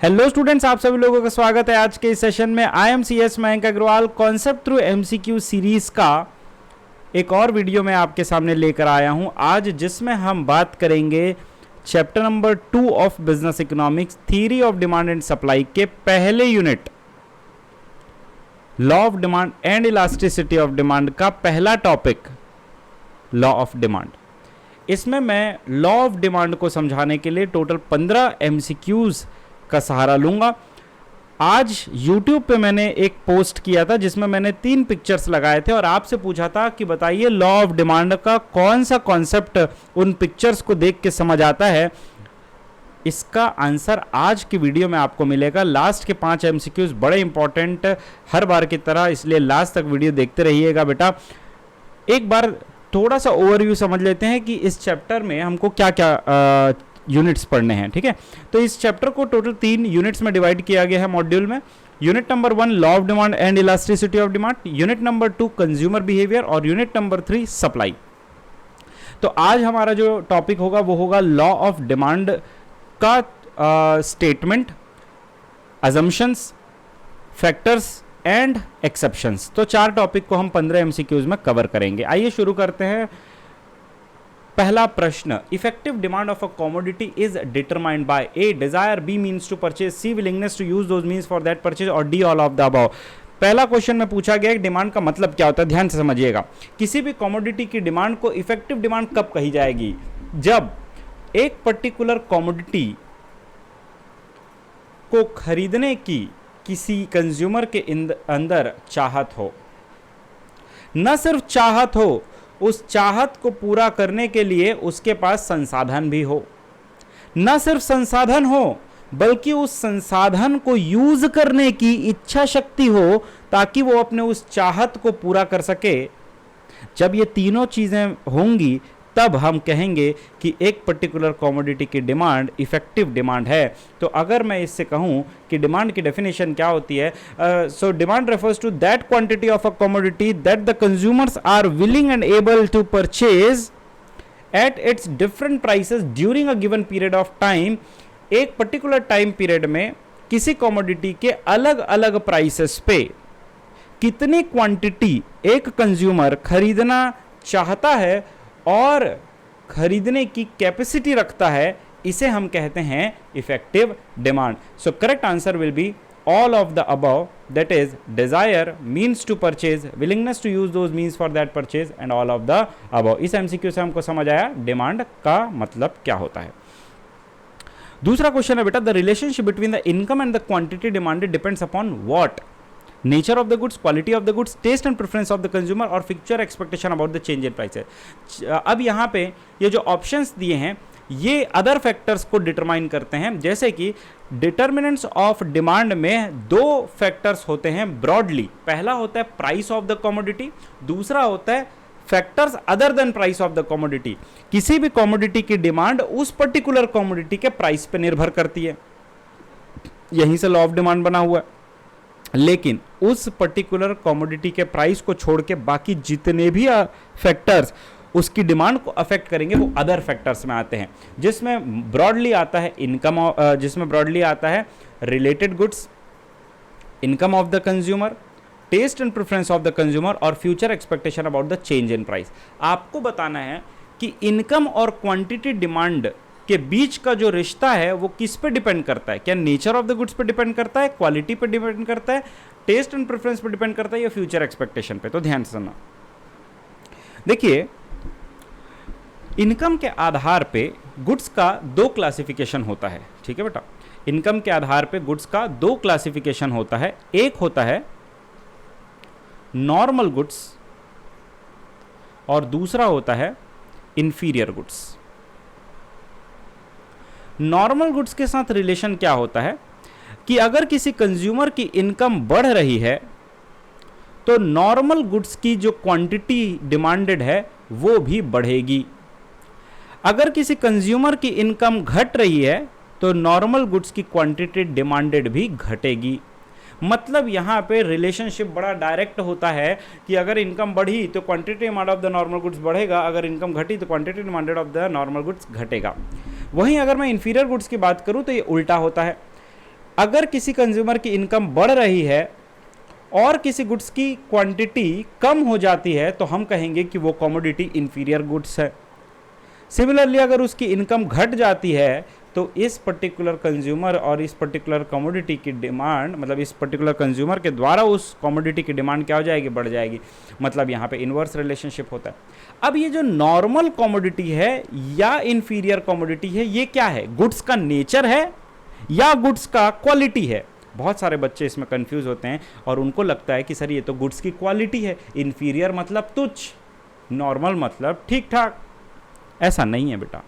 Hello students, आप सभी लोगों का स्वागत है आज के इस सेशन में। I am C S Mayank Agarwal concept through MCQ series का एक और वीडियो मैं आपके सामने लेकर आया हूं आज, जिसमें हम बात करेंगे chapter number 2 of business economics, theory of demand and supply के पहले unit law of demand and elasticity of demand का पहला टॉपिक लॉ ऑफ डिमांड। इसमें मैं लॉ ऑफ डिमांड को समझाने के लिए टोटल 15 एमसीक्यूज का सहारा लूंगा। आज YouTube पे मैंने एक पोस्ट किया था जिसमें मैंने 3 पिक्चर्स लगाए थे और आपसे पूछा था कि बताइए लॉ ऑफ डिमांड का कौन सा कॉन्सेप्ट उन पिक्चर्स को देख के समझ आता है। इसका आंसर आज की वीडियो में आपको मिलेगा। लास्ट के 5 एमसीक्यूज बड़े इंपॉर्टेंट हर बार की तरह, इसलिए लास्ट तक वीडियो देखते रहिएगा बेटा। एक बार थोड़ा सा ओवरव्यू समझ लेते हैं कि इस चैप्टर में हमको क्या क्या यूनिट्स पढ़ने हैं। ठीक है, तो इस चैप्टर को टोटल 3 यूनिट्स में डिवाइड किया गया है मॉड्यूल में। Unit number 1 law of demand and elasticity of demand, unit number 2 consumer behaviour और यूनिट नंबर 3 सप्लाई। तो आज हमारा जो टॉपिक होगा वो होगा लॉ ऑफ डिमांड का statement, assumptions, factors and exceptions. तो 4 टॉपिक को हम 15 एमसीक्यूज में कवर करेंगे। आइए शुरू करते हैं। पहला प्रश्न, effective demand of a commodity is determined by A desire, B means to purchase, C willingness to use those means for that purchase और D all of the above. पहला क्वेश्चन में पूछा गया कि डिमांड का मतलब क्या होता है। ध्यान से समझिएगा, किसी भी कमोडिटी की डिमांड को इफेक्टिव डिमांड कब कही जाएगी? जब एक पर्टिकुलर कमोडिटी को खरीदने की किसी कंज्यूमर के अंदर चाहत हो, न सिर्फ चाहत हो, उस चाहत को पूरा करने के लिए उसके पास संसाधन भी हो। न सिर्फ संसाधन हो बल्कि उस संसाधन को यूज करने की इच्छा शक्ति हो ताकि वो अपने उस चाहत को पूरा कर सके। जब ये तीनों चीजें होंगी तब हम कहेंगे कि एक पर्टिकुलर कमोडिटी की डिमांड इफेक्टिव डिमांड है। तो अगर मैं इससे कहूं कि डिमांड की डेफिनेशन क्या होती है, so demand refers to that quantity of a commodity that the consumers are willing and able to purchase at its different prices during a given period of time. एक पर्टिकुलर टाइम पीरियड में किसी commodity के अलग अलग prices पे कितनी quantity एक consumer खरीदना चाहता है और खरीदने की कैपेसिटी रखता है, इसे हम कहते हैं effective demand. So correct answer will be all of the above, that is desire, means to purchase, willingness to use those means for that purchase and all of the above. इस MCQ से हमको समझ आया demand का मतलब क्या होता है। दूसरा क्वेश्चन है बेटा, the relationship between the income and the quantity demanded depends upon what? Nature of the goods, quality of the goods, taste and preference of the consumer और future expectation about the change in prices. अब यहाँ पे ये जो options दिए हैं ये other factors को डिटरमाइन करते हैं। जैसे कि डिटर्मिनेंट्स ऑफ डिमांड में 2 फैक्टर्स होते हैं ब्रॉडली। पहला होता है प्राइस ऑफ द कमोडिटी, दूसरा होता है factors other than price of the commodity. किसी भी कमोडिटी की डिमांड उस पर्टिकुलर कमोडिटी के प्राइस पे निर्भर करती है, यहीं से लॉ ऑफ डिमांड बना हुआ है। लेकिन उस पर्टिकुलर कमोडिटी के प्राइस को छोड़ के बाकी जितने भी फैक्टर्स उसकी डिमांड को अफेक्ट करेंगे वो अदर फैक्टर्स में आते हैं, जिसमें ब्रॉडली आता है इनकम, जिसमें ब्रॉडली आता है related goods, income of the consumer, taste and preference of the consumer और future expectation about the change in price. आपको बताना है कि इनकम और क्वांटिटी डिमांड के बीच का जो रिश्ता है वो किस पे डिपेंड करता है? क्या नेचर ऑफ द गुड्स पे डिपेंड करता है, क्वालिटी पे डिपेंड करता है, टेस्ट एंड प्रेफरेंस पे डिपेंड करता है या फ्यूचर एक्सपेक्टेशन पे? तो ध्यान से सुनना। देखिए, इनकम के आधार पे गुड्स का 2 क्लासिफिकेशन होता है। ठीक है बेटा, इनकम के आधार पे गुड्स का 2 क्लासिफिकेशन होता है। एक होता है नॉर्मल गुड्स और दूसरा होता है इंफीरियर गुड्स। नॉर्मल गुड्स के साथ रिलेशन क्या होता है कि अगर किसी कंज्यूमर की इनकम बढ़ रही है तो नॉर्मल गुड्स की जो क्वांटिटी डिमांडेड है वो भी बढ़ेगी। अगर किसी कंज्यूमर की इनकम घट रही है तो नॉर्मल गुड्स की क्वांटिटी डिमांडेड भी घटेगी। मतलब यहाँ पे रिलेशनशिप बड़ा डायरेक्ट होता है कि अगर इनकम बढ़ी तो quantity demand of the normal goods बढ़ेगा, अगर इनकम घटी तो quantity demanded of the normal goods घटेगा। वहीं अगर मैं इंफीरियर गुड्स की बात करूँ तो ये उल्टा होता है। अगर किसी कंज्यूमर की इनकम बढ़ रही है और किसी गुड्स की क्वांटिटी कम हो जाती है तो हम कहेंगे कि वो कमोडिटी इंफीरियर गुड्स है। सिमिलरली अगर उसकी इनकम घट जाती है तो इस पर्टिकुलर कंज्यूमर और इस पर्टिकुलर कमोडिटी की डिमांड, मतलब इस पर्टिकुलर कंज्यूमर के द्वारा उस कमोडिटी की डिमांड क्या हो जाएगी, बढ़ जाएगी। मतलब यहाँ पे इन्वर्स रिलेशनशिप होता है। अब ये जो नॉर्मल कमोडिटी है या इंफीरियर कमोडिटी है, ये क्या है, गुड्स का नेचर है या गुड्स का क्वालिटी है? बहुत सारे बच्चे इसमें कंफ्यूज होते हैं और उनको लगता है कि सर ये तो गुड्स की क्वालिटी है, इंफीरियर मतलब तुच्छ, नॉर्मल मतलब ठीक ठाक। ऐसा नहीं है बेटा,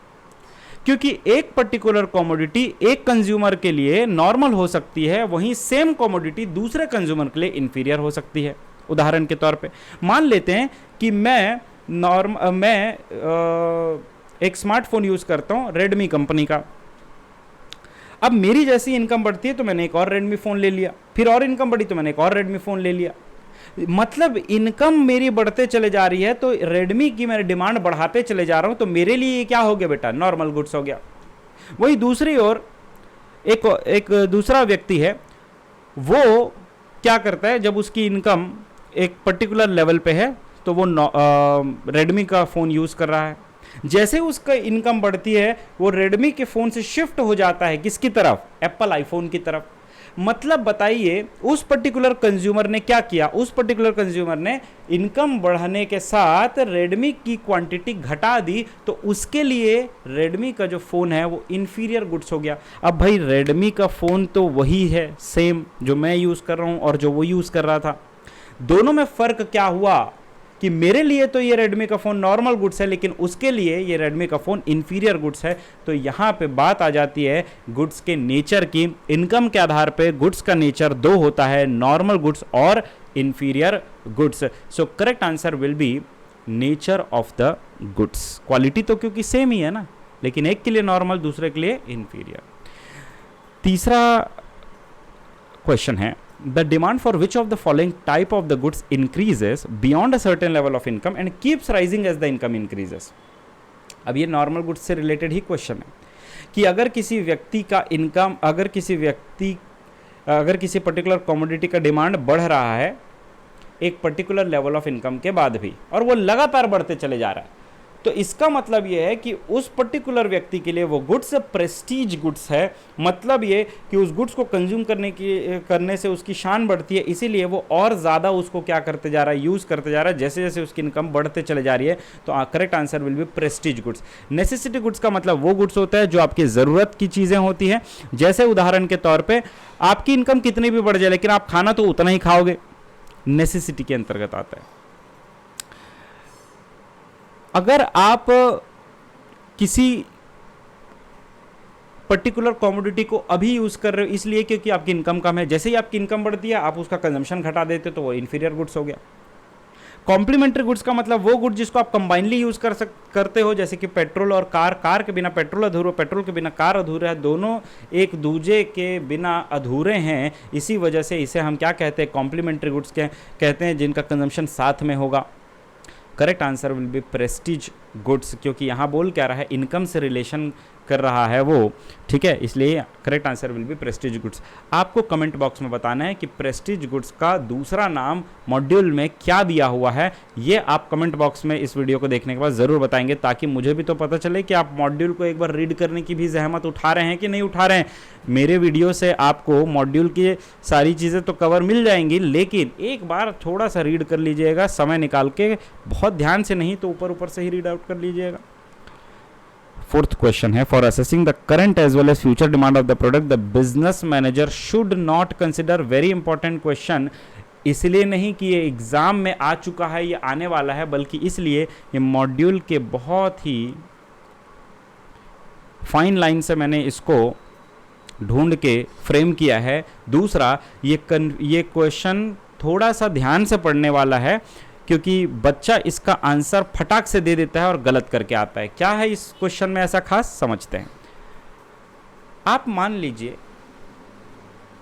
क्योंकि एक पर्टिकुलर कमोडिटी एक कंज्यूमर के लिए नॉर्मल हो सकती है, वहीं सेम कमोडिटी दूसरे कंज्यूमर के लिए इंफीरियर हो सकती है। उदाहरण के तौर पे मान लेते हैं कि मैं एक स्मार्टफोन यूज करता हूं रेडमी कंपनी का। अब मेरी जैसी इनकम बढ़ती है तो मैंने एक और रेडमी फ़ोन ले लिया, फिर और इनकम बढ़ी तो मैंने एक और रेडमी फ़ोन ले लिया। मतलब इनकम मेरी बढ़ते चले जा रही है तो रेडमी की मैं डिमांड बढ़ाते चले जा रहा हूं, तो मेरे लिए ये क्या हो गया बेटा, नॉर्मल गुड्स हो गया। वही दूसरी ओर एक दूसरा व्यक्ति है, वो क्या करता है, जब उसकी इनकम एक पर्टिकुलर लेवल पे है तो वो रेडमी का फ़ोन यूज़ कर रहा है। जैसे उसका इनकम बढ़ती है वो रेडमी के फ़ोन से शिफ्ट हो जाता है किसकी तरफ, एप्पल आईफोन की तरफ। मतलब बताइए उस पर्टिकुलर कंज्यूमर ने क्या किया, उस पर्टिकुलर कंज्यूमर ने इनकम बढ़ने के साथ रेडमी की क्वांटिटी घटा दी, तो उसके लिए रेडमी का जो फ़ोन है वो इंफीरियर गुड्स हो गया। अब भाई रेडमी का फ़ोन तो वही है सेम जो मैं यूज़ कर रहा हूँ और जो वो यूज़ कर रहा था, दोनों में फ़र्क क्या हुआ कि मेरे लिए तो ये रेडमी का फ़ोन नॉर्मल गुड्स है लेकिन उसके लिए ये रेडमी का फ़ोन इंफीरियर गुड्स है। तो यहाँ पे बात आ जाती है गुड्स के नेचर की। इनकम के आधार पे गुड्स का नेचर दो होता है, नॉर्मल गुड्स और inferior goods. So correct answer will be nature of the goods. Quality तो क्योंकि सेम ही है ना, लेकिन एक के लिए नॉर्मल दूसरे के लिए इंफीरियर। तीसरा क्वेश्चन है, the demand for which of the following type of the goods increases beyond a certain level of income and keeps rising as the income increases। अब ये नॉर्मल गुड्स से रिलेटेड ही question है कि अगर किसी व्यक्ति का इनकम, अगर किसी पर्टिकुलर कमोडिटी का डिमांड बढ़ रहा है एक पर्टिकुलर लेवल ऑफ इनकम के बाद भी, और वो लगातार बढ़ते चले जा रहा है, तो इसका मतलब ये है कि उस पर्टिकुलर व्यक्ति के लिए वो गुड्स प्रेस्टीज गुड्स है। मतलब ये कि उस गुड्स को कंज्यूम करने से उसकी शान बढ़ती है, इसीलिए वो और ज़्यादा उसको क्या करते जा रहा है, यूज़ करते जा रहा है जैसे जैसे उसकी इनकम बढ़ते चले जा रही है। तो correct answer will B Prestige goods. Necessity goods का मतलब वो गुड्स होता है जो आपकी ज़रूरत की चीज़ें होती हैं। जैसे उदाहरण के तौर पर आपकी इनकम कितनी भी बढ़ जाए लेकिन आप खाना तो उतना ही खाओगे, नेसेसिटी के अंतर्गत आता है। अगर आप किसी पर्टिकुलर कमोडिटी को अभी यूज कर रहे हो इसलिए क्योंकि आपकी इनकम कम है, जैसे ही आपकी इनकम बढ़ती है आप उसका कंजम्पशन घटा देते हो तो वो इंफीरियर गुड्स हो गया। कॉम्प्लीमेंट्री गुड्स का मतलब वो गुड्स जिसको आप कंबाइनली यूज करते हो, जैसे कि पेट्रोल और कार के बिना पेट्रोल अधूरा, पेट्रोल के बिना कार अधूरा है, दोनों एक दूजे के बिना अधूरे हैं। इसी वजह से इसे हम क्या कहते हैं, कॉम्प्लीमेंट्री गुड्स कहते हैं जिनका कंजम्पशन साथ में होगा। Correct answer will B Prestige goods, क्योंकि यहाँ बोल क्या रहा है, इनकम से रिलेशन कर रहा है वो, ठीक है, इसलिए correct answer will B Prestige goods. आपको कमेंट बॉक्स में बताना है कि प्रेस्टीज गुड्स का दूसरा नाम मॉड्यूल में क्या दिया हुआ है, ये आप कमेंट बॉक्स में इस वीडियो को देखने के बाद ज़रूर बताएंगे, ताकि मुझे भी तो पता चले कि आप मॉड्यूल को एक बार रीड करने की भी जहमत उठा रहे हैं कि नहीं उठा रहे हैं। मेरे वीडियो से आपको मॉड्यूल की सारी चीज़ें तो कवर मिल जाएंगी, लेकिन एक बार थोड़ा सा रीड कर लीजिएगा समय निकाल के, बहुत ध्यान से नहीं तो ऊपर ऊपर से ही रीड आउट कर लीजिएगा। फोर्थ क्वेश्चन है, for assessing the current as well as future demand of the product the business manager should not consider. Very important question, इसलिए नहीं कि ये एग्जाम में आ चुका है, ये आने वाला है, बल्कि इसलिए ये मॉड्यूल के बहुत ही फाइन लाइन से मैंने इसको ढूंढ के फ्रेम किया है। दूसरा, ये क्वेश्चन थोड़ा सा ध्यान से पढ़ने वाला है, क्योंकि बच्चा इसका आंसर फटाक से दे देता है और गलत करके आता है। क्या है इस क्वेश्चन में ऐसा खास, समझते हैं। आप मान लीजिए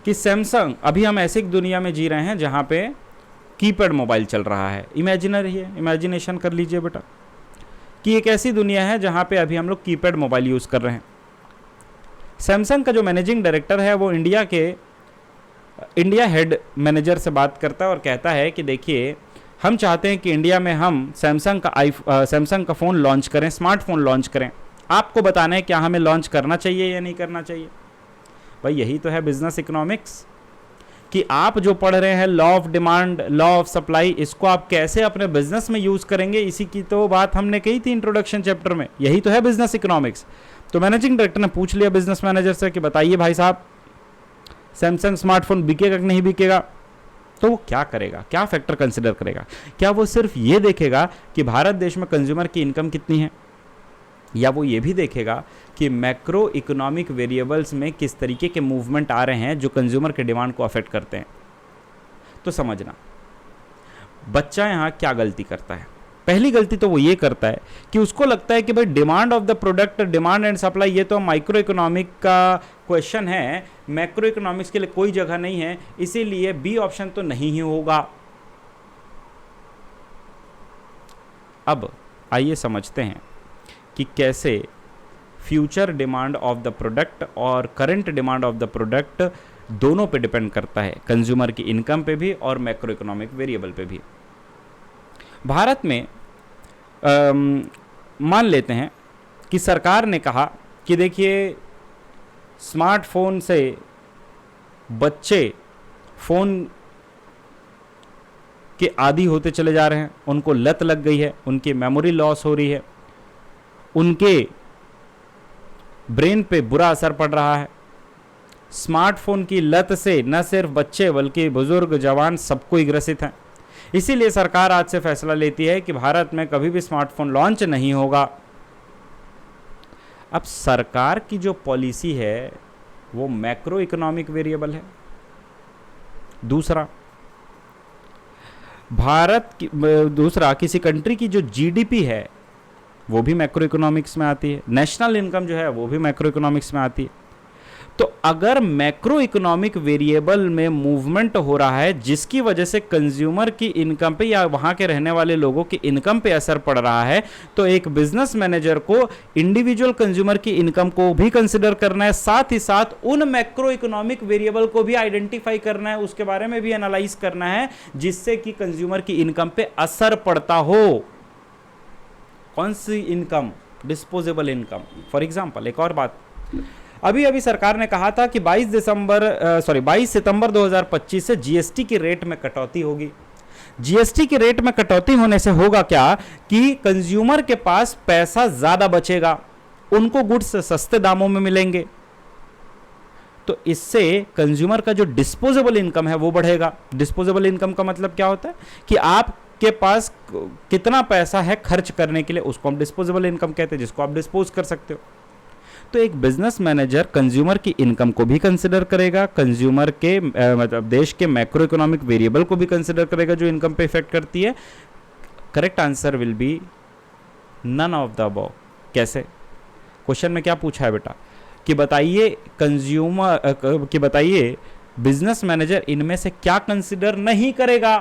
कि सैमसंग, अभी हम ऐसी दुनिया में जी रहे हैं जहां पे कीपैड मोबाइल चल रहा है, इमेजिनरी है, इमेजिनेशन कर लीजिए बेटा कि एक ऐसी दुनिया है जहां पे अभी हम लोग कीपैड मोबाइल यूज़ कर रहे हैं। सैमसंग का जो मैनेजिंग डायरेक्टर है वो इंडिया हेड मैनेजर से बात करता है और कहता है कि देखिए, हम चाहते हैं कि इंडिया में हम सैमसंग का फ़ोन लॉन्च करें, स्मार्टफोन लॉन्च करें। आपको बताना है क्या हमें लॉन्च करना चाहिए या नहीं करना चाहिए। भाई यही तो है बिजनेस इकोनॉमिक्स, कि आप जो पढ़ रहे हैं law of demand, law of supply, इसको आप कैसे अपने बिजनेस में यूज करेंगे, इसी की तो बात हमने कही थी इंट्रोडक्शन चैप्टर में। यही तो है बिजनेस इकोनॉमिक्स। तो मैनेजिंग डायरेक्टर ने पूछ लिया बिजनेस मैनेजर से कि बताइए भाई साहब, सैमसंग स्मार्टफोन बिकेगा कि नहीं बिकेगा। तो वो क्या करेगा, क्या फैक्टर कंसिडर करेगा? क्या वो सिर्फ ये देखेगा कि भारत देश में कंज्यूमर की इनकम कितनी है, या वो ये भी देखेगा कि मैक्रो इकोनॉमिक वेरिएबल्स में किस तरीके के मूवमेंट आ रहे हैं जो कंज्यूमर के डिमांड को अफेक्ट करते हैं? तो समझना बच्चा यहाँ क्या गलती करता है। पहली गलती तो वो ये करता है कि उसको लगता है कि भाई demand of the product, demand and supply, ये तो माइक्रो इकोनॉमिक का क्वेश्चन है, मैक्रो इकोनॉमिक्स के लिए कोई जगह नहीं है, इसीलिए बी ऑप्शन तो नहीं ही होगा। अब आइए समझते हैं कि कैसे future demand of the product और current demand of the product दोनों पे डिपेंड करता है, कंज्यूमर की इनकम पे भी और मैक्रो इकोनॉमिक वेरिएबल पे भी। भारत में मान लेते हैं कि सरकार ने कहा कि देखिए, स्मार्टफोन से बच्चे फ़ोन के आदी होते चले जा रहे हैं, उनको लत लग गई है, उनकी मेमोरी लॉस हो रही है, उनके ब्रेन पे बुरा असर पड़ रहा है। स्मार्टफोन की लत से न सिर्फ बच्चे बल्कि बुजुर्ग, जवान सबको ही ग्रसित हैं। इसीलिए सरकार आज से फैसला लेती है कि भारत में कभी भी स्मार्टफोन लॉन्च नहीं होगा। अब सरकार की जो पॉलिसी है वो मैक्रो इकोनॉमिक वेरिएबल है। दूसरा, किसी कंट्री की जो जीडीपी है वो भी मैक्रो इकोनॉमिक्स में आती है, नेशनल इनकम जो है वो भी मैक्रो इकोनॉमिक्स में आती है। तो अगर मैक्रो इकोनॉमिक वेरिएबल में मूवमेंट हो रहा है जिसकी वजह से कंज्यूमर की इनकम पे या वहां के रहने वाले लोगों की इनकम पे असर पड़ रहा है, तो एक बिजनेस मैनेजर को इंडिविजुअल कंज्यूमर की इनकम को भी कंसिडर करना है, साथ ही साथ उन मैक्रो इकोनॉमिक वेरिएबल को भी आइडेंटिफाई करना है, उसके बारे में भी एनालाइज करना है जिससे कि कंज्यूमर की इनकम पे असर पड़ता हो। कौन सी income? Disposable income. For example एक और बात, अभी सरकार ने कहा था कि 22 सितंबर 2025 से जीएसटी की रेट में कटौती होगी। जीएसटी की रेट में कटौती होने से होगा क्या कि कंज्यूमर के पास पैसा ज्यादा बचेगा, उनको गुड्स सस्ते दामों में मिलेंगे, तो इससे कंज्यूमर का जो डिस्पोजेबल इनकम है वो बढ़ेगा। डिस्पोजेबल इनकम का मतलब क्या होता है कि आपके पास कितना पैसा है खर्च करने के लिए, उसको हम डिस्पोजेबल इनकम कहते हैं, जिसको आप डिस्पोज कर सकते हो। तो एक बिजनेस मैनेजर कंज्यूमर की इनकम को भी कंसिडर करेगा, कंज्यूमर के मतलब देश के मैक्रो इकोनॉमिक वेरिएबल को भी कंसिडर करेगा जो इनकम पे इफेक्ट करती है। Correct answer will be none of the above. कैसे? क्वेश्चन में क्या पूछा है बेटा कि बताइए बिजनेस मैनेजर इनमें से क्या कंसिडर नहीं करेगा।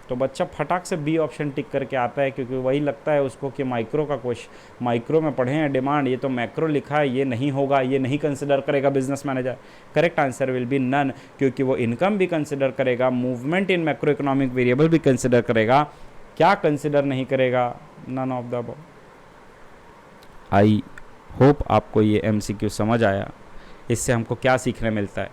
तो बच्चा फटाक से बी ऑप्शन टिक करके आता है, क्योंकि वही लगता है उसको कि माइक्रो का क्वेश्चन, माइक्रो में पढ़े हैं डिमांड, ये तो मैक्रो लिखा है, ये नहीं होगा, ये नहीं कंसिडर करेगा business manager. Correct answer will be none, क्योंकि वो इनकम भी कंसिडर करेगा, movement in macro economic variable भी कंसिडर करेगा। क्या कंसिडर नहीं करेगा? None of the above. I hope आपको ये MCQ समझ आया। इससे हमको क्या सीखने मिलता है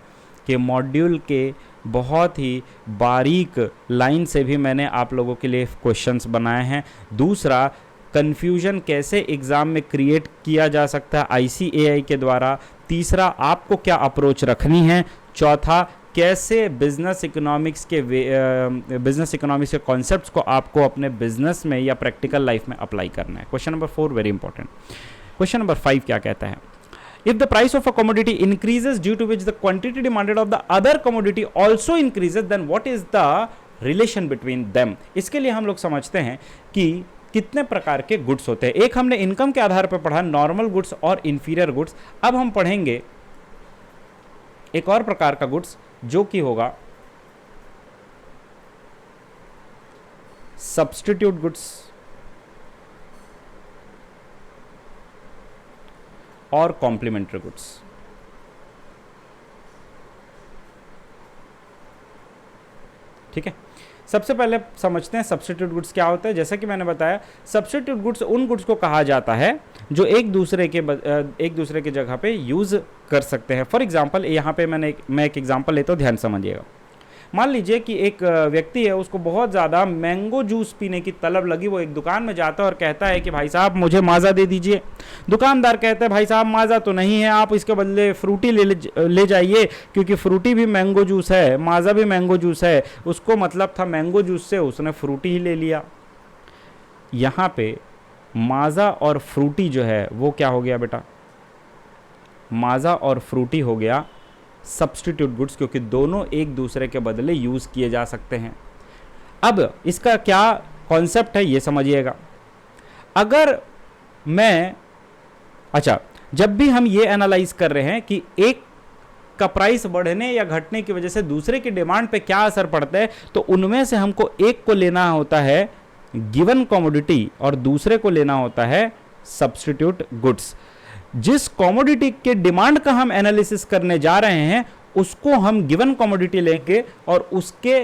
कि मॉड्यूल के बहुत ही बारीक लाइन से भी मैंने आप लोगों के लिए क्वेश्चंस बनाए हैं। दूसरा, कन्फ्यूजन कैसे एग्ज़ाम में क्रिएट किया जा सकता है ICAI के द्वारा। तीसरा, आपको क्या अप्रोच रखनी है। चौथा, कैसे बिजनेस इकोनॉमिक्स के कॉन्सेप्ट्स को आपको अपने बिजनेस में या प्रैक्टिकल लाइफ में अप्लाई करना है। Question number 4 very important. Question number 5 क्या कहता है? If the price of a commodity increases due to which the quantity demanded of the other commodity also increases, then what is the relation between them? इसके लिए हम लोग समझते हैं कि कितने प्रकार के गुड्स होते हैं। एक हमने इनकम के आधार पर पढ़ा नॉर्मल गुड्स और इंफीरियर गुड्स। अब हम पढ़ेंगे एक और प्रकार का गुड्स जो कि होगा सब्स्टिट्यूट गुड्स। और कॉम्प्लीमेंट्री गुड्स। ठीक है, सबसे पहले समझते हैं सब्स्टिट्यूट गुड्स क्या होता है। जैसा कि मैंने बताया, सब्स्टिट्यूट गुड्स उन गुड्स को कहा जाता है जो एक दूसरे के जगह पे यूज़ कर सकते हैं। फॉर एग्जांपल यहाँ पे मैं एक एग्जांपल लेता हूँ, ध्यान समझिएगा। मान लीजिए कि एक व्यक्ति है, उसको बहुत ज़्यादा मैंगो जूस पीने की तलब लगी। वो एक दुकान में जाता है और कहता है कि भाई साहब मुझे माज़ा दे दीजिए। दुकानदार कहता है भाई साहब माज़ा तो नहीं है, आप इसके बदले फ्रूटी ले जाइए, क्योंकि फ्रूटी भी मैंगो जूस है, माज़ा भी मैंगो जूस है। उसको मतलब था मैंगो जूस से, उसने फ्रूटी ही ले लिया। यहाँ पे माज़ा और फ्रूटी जो है वो क्या हो गया बेटा, माज़ा और फ्रूटी हो गया सब्स्टिट्यूट गुड्स, क्योंकि दोनों एक दूसरे के बदले यूज़ किए जा सकते हैं। अब इसका क्या कॉन्सेप्ट है ये समझिएगा। अगर मैं जब भी हम ये एनालाइज कर रहे हैं कि एक का प्राइस बढ़ने या घटने की वजह से दूसरे की डिमांड पे क्या असर पड़ता है, तो उनमें से हमको एक को लेना होता है गिवन कमोडिटी और दूसरे को लेना होता है सब्स्टिट्यूट गुड्स। जिस कमोडिटी के डिमांड का हम एनालिसिस करने जा रहे हैं उसको हम गिवन कमोडिटी लेंगे और उसके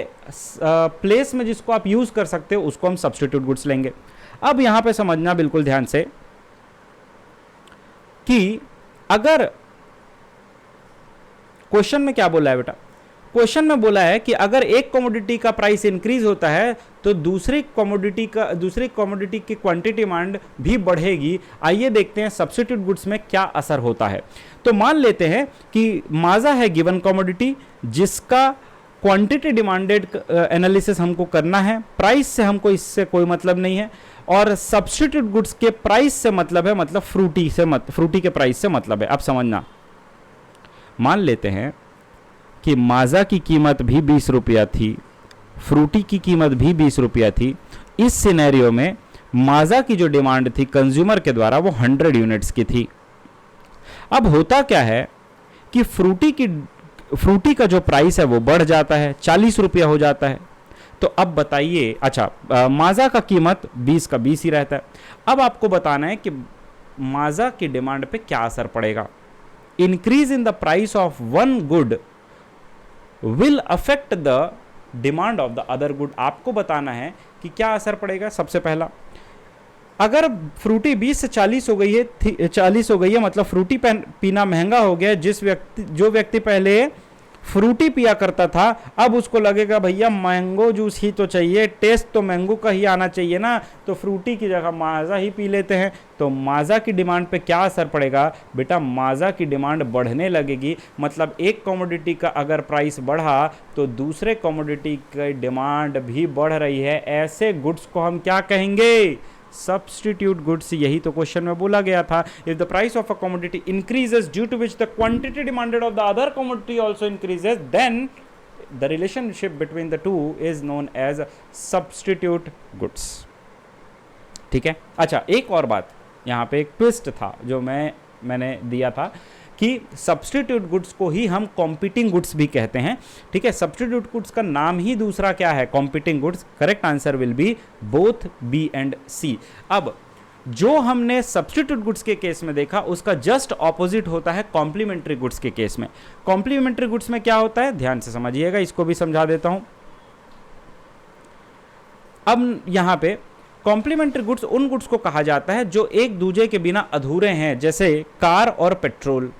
प्लेस में जिसको आप यूज कर सकते हो उसको हम सब्स्टिट्यूट गुड्स लेंगे। अब यहां पे समझना बिल्कुल ध्यान से कि अगर क्वेश्चन में क्या बोला है बेटा, क्वेश्चन में बोला है कि अगर एक कमोडिटी का प्राइस इंक्रीज होता है तो दूसरी कमोडिटी की क्वांटिटी डिमांड भी बढ़ेगी। आइए देखते हैं सब्स्टिट्यूट गुड्स में क्या असर होता है। तो मान लेते हैं कि माज़ा है गिवन कमोडिटी जिसका क्वांटिटी डिमांडेड एनालिसिस हमको करना है, प्राइस से हमको इससे कोई मतलब नहीं है, और सब्स्टिट्यूट गुड्स के प्राइस से मतलब है, मतलब फ्रूटी के प्राइस से मतलब है। अब समझना, मान लेते हैं कि माज़ा की कीमत भी 20 रुपया थी, फ्रूटी की कीमत भी 20 रुपया थी। इस सिनेरियो में माज़ा की जो डिमांड थी कंज्यूमर के द्वारा वो 100 यूनिट्स की थी। अब होता क्या है कि फ्रूटी का जो प्राइस है वो बढ़ जाता है, 40 रुपया हो जाता है। तो अब बताइए, माज़ा का कीमत 20 का 20 ही रहता है। अब आपको बताना है कि माज़ा की डिमांड पे क्या असर पड़ेगा। Increase in the price of one good will affect the demand of the other good. आपको बताना है कि क्या असर पड़ेगा। सबसे पहला, अगर फ्रूटी 20 से 40 हो गई है, मतलब फ्रूटी पीना महंगा हो गया है। जो व्यक्ति पहले फ्रूटी पिया करता था, अब उसको लगेगा भैया मैंगो जूस ही तो चाहिए, टेस्ट तो मैंगो का ही आना चाहिए ना, तो फ्रूटी की जगह माज़ा ही पी लेते हैं। तो माज़ा की डिमांड पे क्या असर पड़ेगा बेटा, माज़ा की डिमांड बढ़ने लगेगी। मतलब एक कमोडिटी का अगर प्राइस बढ़ा तो दूसरे कमोडिटी की डिमांड भी बढ़ रही है। ऐसे गुड्स को हम क्या कहेंगे, सब्स्टिट्यूट गुड्स। यही तो क्वेश्चन में बोला गया था। If the price of a commodity increases due to which the quantity demanded of the other commodity also increases, then the relationship between the two is known as substitute goods. ठीक है। एक और बात, यहाँ पे एक ट्विस्ट था जो मैंने दिया था कि सब्स्टिट्यूट गुड्स को ही हम कॉम्पीटिंग गुड्स भी कहते हैं। ठीक है, सब्स्टिट्यूट गुड्स का नाम ही दूसरा क्या है, competing goods. Correct answer will be both B and C. अब जो हमने सब्स्टिट्यूट गुड्स के केस में देखा उसका जस्ट ऑपोजिट होता है कॉम्प्लीमेंट्री गुड्स के केस में। कॉम्प्लीमेंट्री गुड्स में क्या होता है, ध्यान से समझिएगा, इसको भी समझा देता हूं। अब यहां पे कॉम्प्लीमेंट्री गुड्स उन गुड्स को कहा जाता है जो एक दूसरे के बिना अधूरे हैं, जैसे कार और पेट्रोल।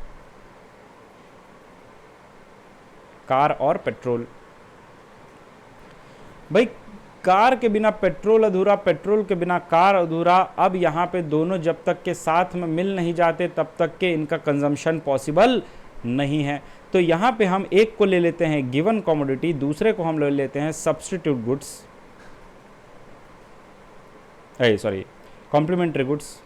कार और पेट्रोल, भाई कार के बिना पेट्रोल अधूरा, पेट्रोल के बिना कार अधूरा। अब यहाँ पे दोनों जब तक के साथ में मिल नहीं जाते तब तक के इनका कंजम्पशन पॉसिबल नहीं है। तो यहाँ पे हम एक को ले लेते हैं गिवन कमोडिटी, दूसरे को हम ले लेते हैं सब्स्टिट्यूट गुड्स, कॉम्प्लीमेंट्री गुड्स।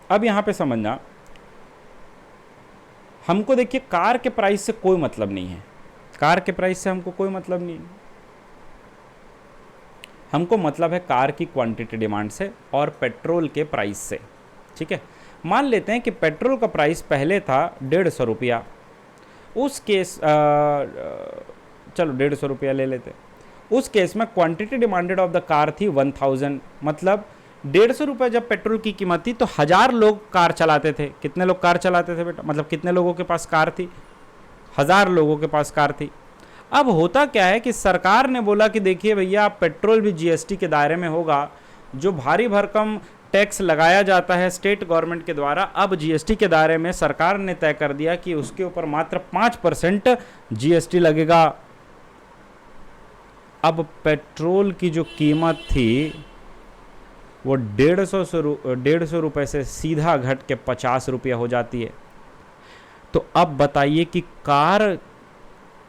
अब यहां पे समझना, हमको देखिए कार के प्राइस से कोई मतलब नहीं है, कार के प्राइस से हमको कोई मतलब नहीं है। हमको मतलब है कार की क्वांटिटी डिमांड से और पेट्रोल के प्राइस से। ठीक है, मान लेते हैं कि पेट्रोल का प्राइस पहले था 150 रुपया, उस केस चलो 150 रुपया ले लेते। उस केस में quantity demanded of the car थी 1000, मतलब 150 रुपये जब पेट्रोल की कीमत थी तो 1000 लोग कार चलाते थे। कितने लोग कार चलाते थे बेटा, मतलब कितने लोगों के पास कार थी, 1000 लोगों के पास कार थी। अब होता क्या है कि सरकार ने बोला कि देखिए भैया पेट्रोल भी जीएसटी के दायरे में होगा, जो भारी भरकम टैक्स लगाया जाता है स्टेट गवर्नमेंट के द्वारा, अब जीएसटी के दायरे में सरकार ने तय कर दिया कि उसके ऊपर मात्र 5% जीएसटी लगेगा। अब पेट्रोल की जो कीमत थी वो 150 रुपये से सीधा घट के 50 रुपया हो जाती है। तो अब बताइए कि कार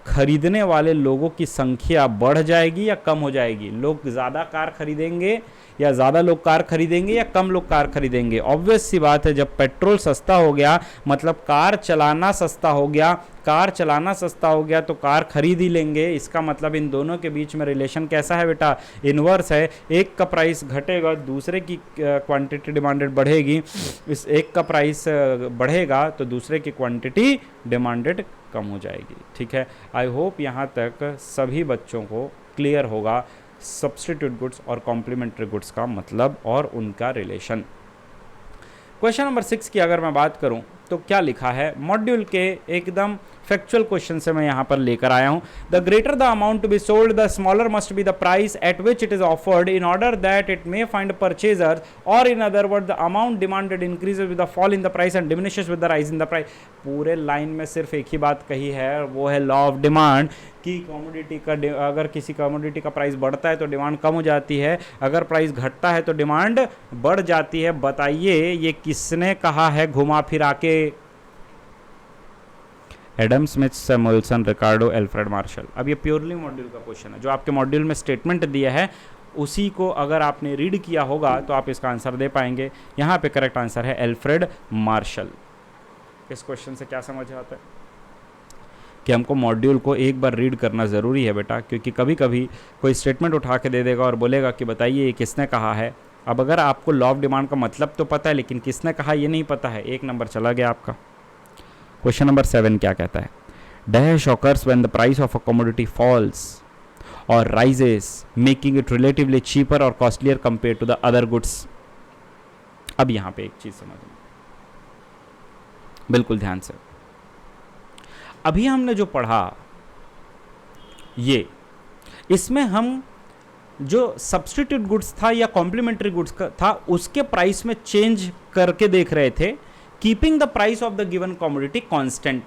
खरीदने वाले लोगों की संख्या बढ़ जाएगी या कम हो जाएगी? लोग ज़्यादा कार खरीदेंगे या ज़्यादा लोग कार खरीदेंगे या कम लोग कार खरीदेंगे? ऑब्वियस सी बात है, जब पेट्रोल सस्ता हो गया मतलब कार चलाना सस्ता हो गया, कार चलाना सस्ता हो गया तो कार खरीद ही लेंगे। इसका मतलब इन दोनों के बीच में रिलेशन कैसा है बेटा? इन्वर्स है। एक का प्राइस घटेगा, दूसरे की क्वांटिटी डिमांडेड बढ़ेगी। इस एक का प्राइस बढ़ेगा तो दूसरे की क्वांटिटी डिमांडेड कम हो जाएगी। ठीक है, आई होप यहाँ तक सभी बच्चों को क्लियर होगा सब्स्टिट्यूट गुड्स और कॉम्प्लीमेंट्री गुड्स का मतलब और उनका रिलेशन। क्वेश्चन नंबर 6 की अगर मैं बात करूं तो क्या लिखा है, मॉड्यूल के एकदम फैक्चुअल क्वेश्चन से मैं यहां पर लेकर आया हूं। The greater the amount to be sold the smaller must be the price at which it is offered in order that it may find purchasers, और in other word the amount demanded increases with the fall in the price and diminishes with the rise in the price. पूरे line में सिर्फ एक ही बात कही है, वो है लॉ ऑफ डिमांड, कि कमोडिटी का अगर किसी कमोडिटी का प्राइस बढ़ता है तो डिमांड कम हो जाती है, अगर प्राइस घटता है तो डिमांड बढ़ जाती है। बताइए ये किसने कहा है घुमा फिरा के? एडम स्मिथ, सैमुअल्सन, रिकार्डो, एल्फ्रेड मार्शल। अब ये प्योरली मॉड्यूल का क्वेश्चन है, जो आपके मॉड्यूल में स्टेटमेंट दिया है उसी को अगर आपने रीड किया होगा तो आप इसका आंसर दे पाएंगे। यहाँ पे करेक्ट आंसर है एल्फ्रेड मार्शल। इस क्वेश्चन से क्या समझ आता है कि हमको मॉड्यूल को एक बार रीड करना ज़रूरी है बेटा, क्योंकि कभी कभी कोई स्टेटमेंट उठा के दे देगा और बोलेगा कि बताइए ये किसने कहा है। अब अगर आपको लॉ ऑफ डिमांड का मतलब तो पता है लेकिन किसने कहा ये नहीं पता है, एक नंबर चला गया आपका। क्वेश्चन नंबर 7 क्या कहता है, dash occurs when the price of a commodity falls or rises making it relatively cheaper or costlier compare to the other goods. अब यहां पे एक चीज समझना बिल्कुल ध्यान से, अभी हमने जो पढ़ा ये, इसमें हम जो सब्स्टिट्यूट गुड्स था या कॉम्प्लीमेंट्री गुड्स था उसके प्राइस में चेंज करके देख रहे थे, keeping the price of the given commodity constant,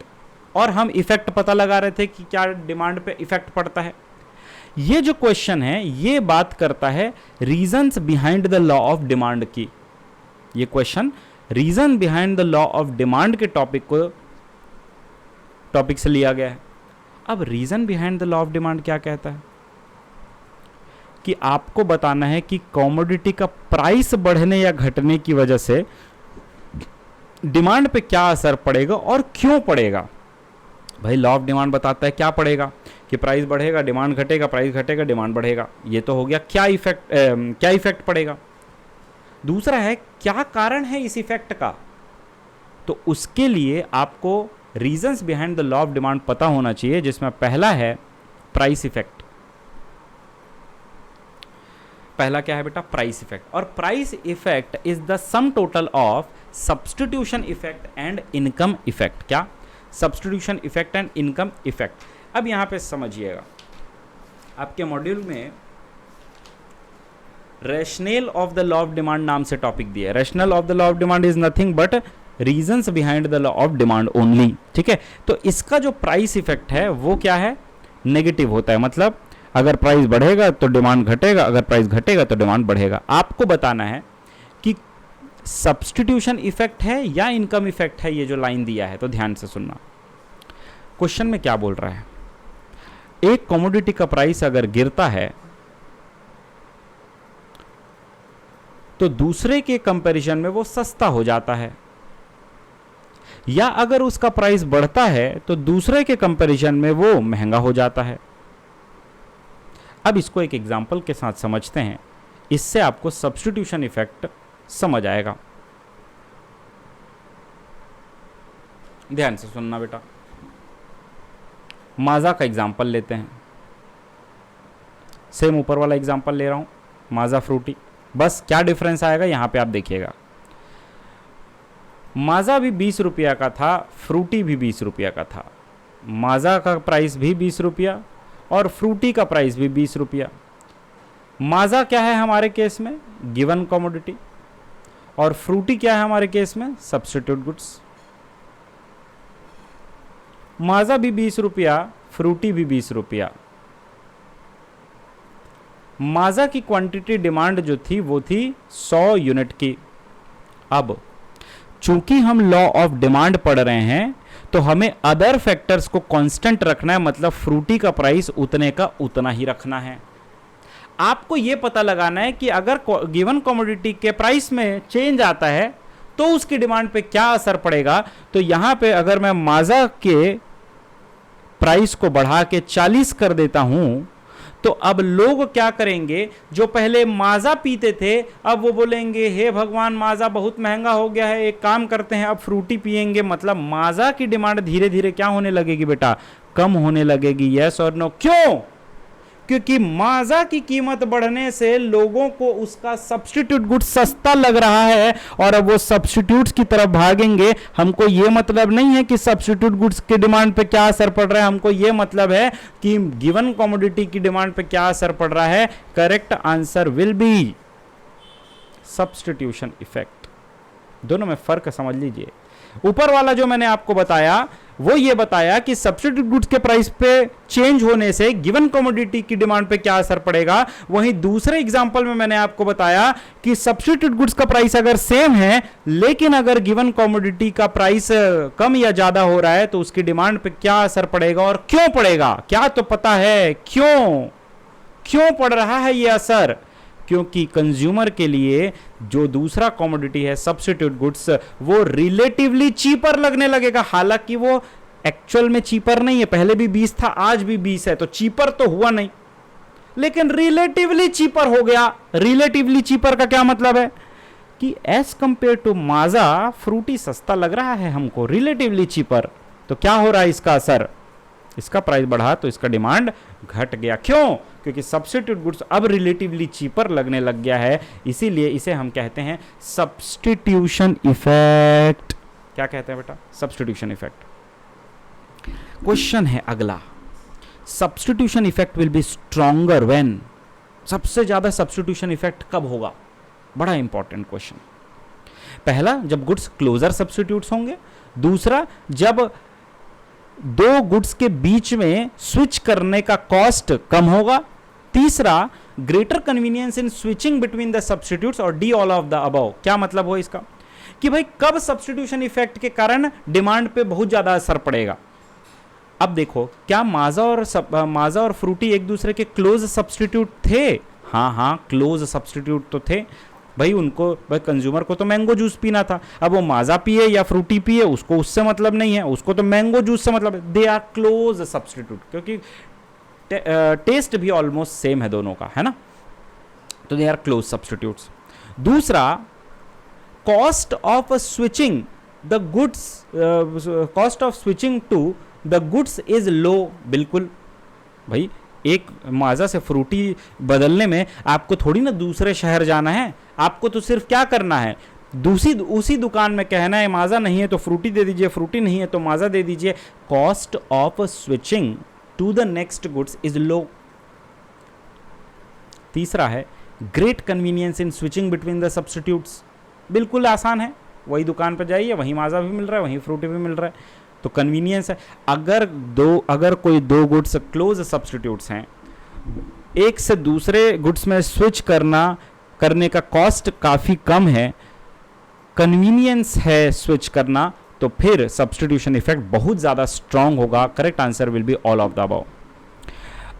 और हम इफेक्ट पता लगा रहे थे कि क्या डिमांड पे इफेक्ट पड़ता है। ये जो क्वेश्चन है ये बात करता है reasons behind the law of demand की। ये question reason behind the law of demand के टॉपिक से लिया गया है। अब reason behind the law of demand क्या कहता है कि आपको बताना है कि कमोडिटी का प्राइस बढ़ने या घटने की वजह से डिमांड पे क्या असर पड़ेगा और क्यों पड़ेगा। भाई लॉ ऑफ डिमांड बताता है क्या पड़ेगा, कि प्राइस बढ़ेगा डिमांड घटेगा, प्राइस घटेगा डिमांड बढ़ेगा। ये तो हो गया क्या इफेक्ट पड़ेगा। दूसरा है क्या कारण है इस इफेक्ट का, तो उसके लिए आपको reasons behind the law of demand पता होना चाहिए, जिसमें पहला है प्राइस इफेक्ट। पहला क्या है बेटा, प्राइस इफेक्ट। और price effect is the sum total of substitution effect and income effect. क्या? Substitution effect and income effect. अब यहां पे समझिएगा, आपके मॉड्यूल में rational of the law of demand नाम से टॉपिक दिया है। Rational of the law of demand is nothing but reasons behind the law of demand only. ठीक है, तो इसका जो प्राइस इफेक्ट है वो क्या है, नेगेटिव होता है। मतलब अगर प्राइस बढ़ेगा तो डिमांड घटेगा, अगर प्राइस घटेगा तो डिमांड बढ़ेगा। आपको बताना है कि सब्स्टिट्यूशन इफेक्ट है या इनकम इफेक्ट है, ये जो लाइन दिया है। तो ध्यान से सुनना, क्वेश्चन में क्या बोल रहा है। एक कमोडिटी का प्राइस अगर गिरता है तो दूसरे के कंपैरिजन में वो सस्ता हो जाता है, या अगर उसका प्राइस बढ़ता है तो दूसरे के कंपैरिजन में वो महंगा हो जाता है। अब इसको एक एग्जांपल के साथ समझते हैं, इससे आपको सब्स्टिट्यूशन इफेक्ट समझ आएगा। ध्यान से सुनना बेटा, माजा का एग्जांपल लेते हैं। सेम ऊपर वाला एग्जांपल ले रहा हूं, माजा फ्रूटी। बस क्या डिफरेंस आएगा यहां पे आप देखिएगा, माजा भी 20 रुपया का था, फ्रूटी भी 20 रुपया का था। माजा का प्राइस भी 20 रुपया और फ्रूटी का प्राइस भी 20 रुपया। माजा क्या है हमारे केस में, गिवन कमोडिटी, और फ्रूटी क्या है हमारे केस में, सब्स्टिट्यूट गुड्स। माजा भी 20 रुपया, फ्रूटी भी 20 रुपया। माजा की क्वांटिटी डिमांड जो थी वो थी 100 यूनिट की। अब चूंकि हम लॉ ऑफ डिमांड पढ़ रहे हैं तो हमें अदर फैक्टर्स को कांस्टेंट रखना है, मतलब फ्रूटी का प्राइस उतने का उतना ही रखना है। आपको यह पता लगाना है कि अगर गिवन कमोडिटी के प्राइस में चेंज आता है तो उसकी डिमांड पे क्या असर पड़ेगा। तो यहां पे अगर मैं माजा के प्राइस को बढ़ा के 40 कर देता हूं तो अब लोग क्या करेंगे, जो पहले माजा पीते थे अब वो बोलेंगे हे भगवान माजा बहुत महंगा हो गया है, एक काम करते हैं अब फ्रूटी पिएंगे। मतलब माजा की डिमांड धीरे धीरे क्या होने लगेगी बेटा, कम होने लगेगी। यस और नो? क्यों? क्योंकि माजा की कीमत बढ़ने से लोगों को उसका सब्स्टिट्यूट गुड सस्ता लग रहा है और अब वो सब्स्टिट्यूट्स की तरफ भागेंगे। हमको ये मतलब नहीं है कि सब्स्टिट्यूट गुड्स की डिमांड पे क्या असर पड़ रहा है, हमको ये मतलब है कि गिवन कमोडिटी की डिमांड पे क्या असर पड़ रहा है। Correct answer will B substitution effect. दोनों में फर्क समझ लीजिए। ऊपर वाला जो मैंने आपको बताया वो ये बताया कि सब्स्टिट्यूट गुड्स के प्राइस पे चेंज होने से गिवन कमोडिटी की डिमांड पे क्या असर पड़ेगा। वहीं दूसरे एग्जांपल में मैंने आपको बताया कि सब्स्टिट्यूट गुड्स का प्राइस अगर सेम है लेकिन अगर गिवन कमोडिटी का प्राइस कम या ज्यादा हो रहा है तो उसकी डिमांड पे क्या असर पड़ेगा और क्यों पड़ेगा। क्या तो पता है क्यों पड़ रहा है ये असर? क्योंकि कंज्यूमर के लिए जो दूसरा कमोडिटी है सब्स्टिट्यूट गुड्स वो रिलेटिवली चीपर लगने लगेगा। हालांकि वो एक्चुअल में चीपर नहीं है, पहले भी 20 था आज भी 20 है, तो चीपर तो हुआ नहीं लेकिन रिलेटिवली चीपर हो गया। रिलेटिवली चीपर का क्या मतलब है कि as compare to Maaza Frooti सस्ता लग रहा है हमको, रिलेटिवली चीपर। तो क्या हो रहा है इसका असर, इसका प्राइस बढ़ा तो इसका डिमांड घट गया। क्यों? क्योंकि सब्स्टिट्यूट गुड्स अब रिलेटिवली चीपर लगने लग गया है, इसीलिए इसे हम कहते हैं सब्स्टिट्यूशन इफेक्ट। क्या कहते हैं बेटा? Substitution effect. क्वेश्चन है अगला, substitution effect will be stronger when. सबसे ज्यादा सब्स्टिट्यूशन इफेक्ट कब होगा? बड़ा इंपॉर्टेंट क्वेश्चन। पहला, जब गुड्स क्लोजर सब्स्टिट्यूट्स होंगे। दूसरा, जब दो गुड्स के बीच में स्विच करने का कॉस्ट कम होगा। तीसरा, greater convenience in switching between the substitutes, और D all of the above. क्या मतलब हो इसका कि भाई कब सब्स्टिट्यूशन इफेक्ट के कारण डिमांड पे बहुत ज्यादा असर पड़ेगा। अब देखो, क्या माजा और फ्रूटी एक दूसरे के क्लोज सब्स्टिट्यूट थे? हाँ, क्लोज सब्स्टिट्यूट तो थे भाई। भाई कंज्यूमर को तो मैंगो जूस पीना था, अब वो माजा पिए या फ्रूटी पिए उसको उससे मतलब नहीं है, उसको तो मैंगो जूस से मतलब है। दे आर क्लोज सब्स्टिट्यूट क्योंकि टेस्ट भी ऑलमोस्ट सेम है दोनों का, है ना, तो दे आर क्लोज सब्स्टिट्यूट्स। दूसरा, cost of switching the goods, cost of switching to the goods is low. बिल्कुल भाई, एक माजा से फ्रूटी बदलने में आपको थोड़ी ना दूसरे शहर जाना है, आपको तो सिर्फ क्या करना है, उसी दुकान में कहना है माजा नहीं है तो फ्रूटी दे दीजिए, फ्रूटी नहीं है तो माजा दे दीजिए। Cost of switching to the next goods is low. तीसरा है great convenience in switching between the substitutes. बिल्कुल आसान है, वही दुकान पर जाइए, वहीं माजा भी मिल रहा है, वहीं फ्रूटी भी मिल रहा है, तो कन्वीनियंस है। अगर कोई दो गुड्स क्लोज सब्स्टिट्यूट्स हैं, एक से दूसरे गुड्स में स्विच करने का कॉस्ट काफी कम है, कन्वीनियंस है स्विच करना, तो फिर सब्स्टिट्यूशन इफेक्ट बहुत ज्यादा स्ट्रांग होगा। Correct answer will be all of the above.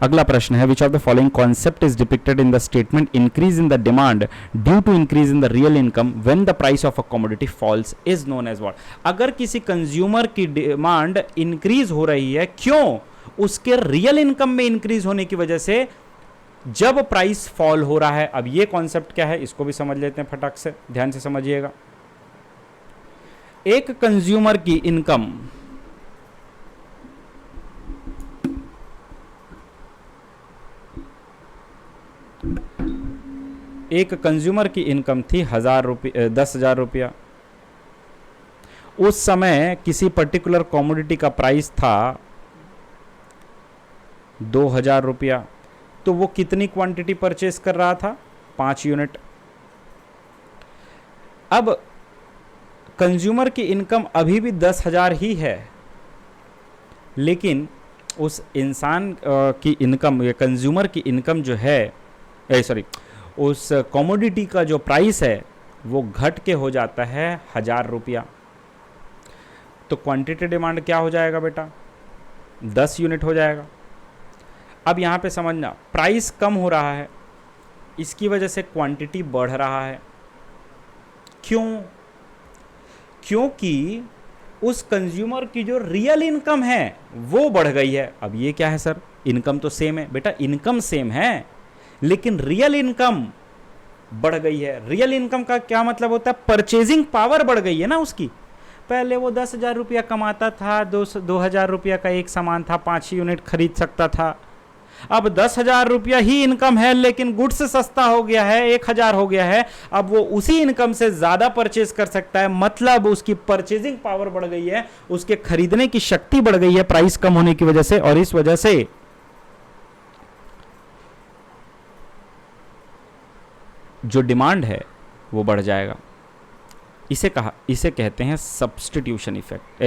अगला प्रश्न है, which of the following concept is depicted in the statement increase in the demand due to increase in the real income when the price of a commodity falls is known as what. अगर किसी consumer की demand increase हो रही है, क्यों? उसके real income में increase होने की वजह से, जब प्राइस फॉल हो रहा है। अब ये कॉन्सेप्ट क्या है इसको भी समझ लेते हैं फटाक से, ध्यान से समझिएगा। एक कंज्यूमर की इनकम एक कंज्यूमर की इनकम थी 10,000 रुपया। उस समय किसी पर्टिकुलर कमोडिटी का प्राइस था 2,000 रुपया। तो वो कितनी क्वांटिटी परचेस कर रहा था? 5 यूनिट। अब कंज्यूमर की इनकम अभी भी 10,000 ही है, लेकिन उस इंसान की इनकम या कंज्यूमर की इनकम जो है, उस कमोडिटी का जो प्राइस है वो घट के हो जाता है 1,000 रुपया। तो क्वांटिटी डिमांड क्या हो जाएगा बेटा? 10 यूनिट हो जाएगा। अब यहाँ पे समझना, प्राइस कम हो रहा है, इसकी वजह से क्वांटिटी बढ़ रहा है। क्यों? क्योंकि उस कंज्यूमर की जो रियल इनकम है वो बढ़ गई है। अब ये क्या है सर? इनकम तो सेम है बेटा, इनकम सेम है लेकिन रियल इनकम बढ़ गई है। रियल इनकम का क्या मतलब होता है? परचेजिंग पावर बढ़ गई है ना उसकी। पहले वो 10,000 रुपया कमाता था, 2,000 रुपया का एक सामान था, 5 यूनिट खरीद सकता था। अब 10,000 रुपया ही इनकम है लेकिन गुड्स सस्ता हो गया है, 1,000 हो गया है। अब वो उसी इनकम से ज्यादा परचेज कर सकता है, मतलब उसकी परचेजिंग पावर बढ़ गई है, उसके खरीदने की शक्ति बढ़ गई है प्राइस कम होने की वजह से, और इस वजह से जो डिमांड है वो बढ़ जाएगा। इसे कहते हैं सब्स्टिट्यूशन इफेक्ट,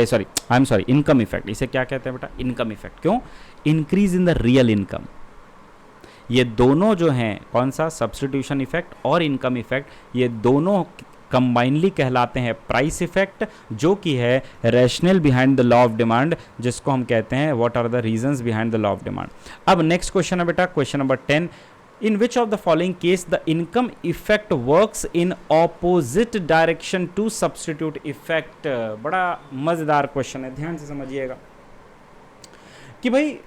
इनकम इफेक्ट। इसे क्या कहते हैं बेटा? Income effect. क्यों? Increase in the real income. ये दोनों जो हैं, कौन सा? सब्स्टिट्यूशन इफेक्ट और इनकम इफेक्ट, ये दोनों कंबाइनली कहलाते हैं प्राइस इफेक्ट, जो कि है rational behind the law of demand, जिसको हम कहते हैं what are the reasons behind the law of demand. अब नेक्स्ट क्वेश्चन है बेटा, question number 10। In which of the following case the income effect works in opposite direction to substitute effect? बड़ा मजेदार question है, ध्यान से समझिएगा कि भाई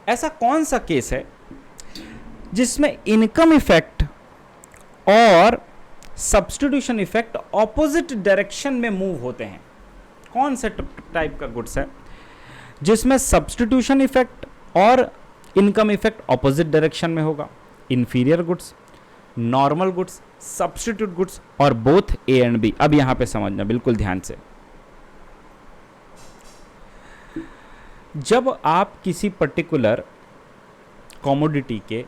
ऐसा कौन सा केस है जिसमें इनकम इफेक्ट और सब्स्टिट्यूशन इफेक्ट ऑपोजिट डायरेक्शन में मूव होते हैं। कौन से टाइप का गुड्स है जिसमें सब्स्टिट्यूशन इफेक्ट और इनकम इफेक्ट ऑपोजिट डायरेक्शन में होगा? Inferior goods, normal goods, substitute goods और बोथ ए एंड बी। अब यहां पे समझना बिल्कुल ध्यान से, जब आप किसी पर्टिकुलर कमोडिटी के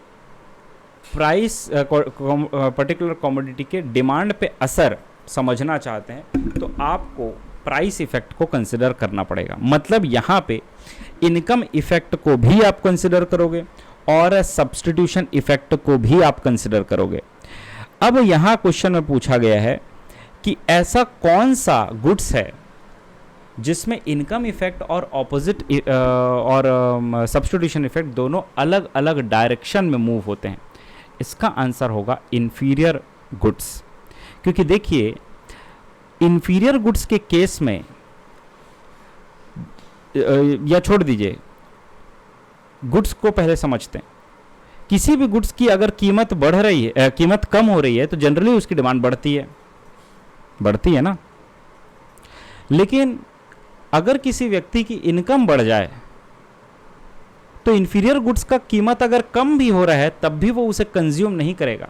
प्राइस, पर्टिकुलर कमोडिटी के डिमांड पे असर समझना चाहते हैं तो आपको प्राइस इफेक्ट को कंसिडर करना पड़ेगा। मतलब यहां पे इनकम इफेक्ट को भी आप कंसिडर करोगे और सब्स्टिट्यूशन इफेक्ट को भी आप कंसिडर करोगे। अब यहां क्वेश्चन में पूछा गया है कि ऐसा कौन सा गुड्स है जिसमें इनकम इफेक्ट और ऑपोजिट और सब्स्टिट्यूशन इफेक्ट दोनों अलग अलग डायरेक्शन में मूव होते हैं। इसका आंसर होगा इंफीरियर गुड्स। क्योंकि देखिए, इंफीरियर गुड्स के केस में, या छोड़ दीजिए, गुड्स को पहले समझते हैं। किसी भी गुड्स की अगर कीमत बढ़ रही है, कीमत कम हो रही है, तो जनरली उसकी डिमांड बढ़ती है ना। लेकिन अगर किसी व्यक्ति की इनकम बढ़ जाए तो इंफीरियर गुड्स का कीमत अगर कम भी हो रहा है तब भी वो उसे कंज्यूम नहीं करेगा।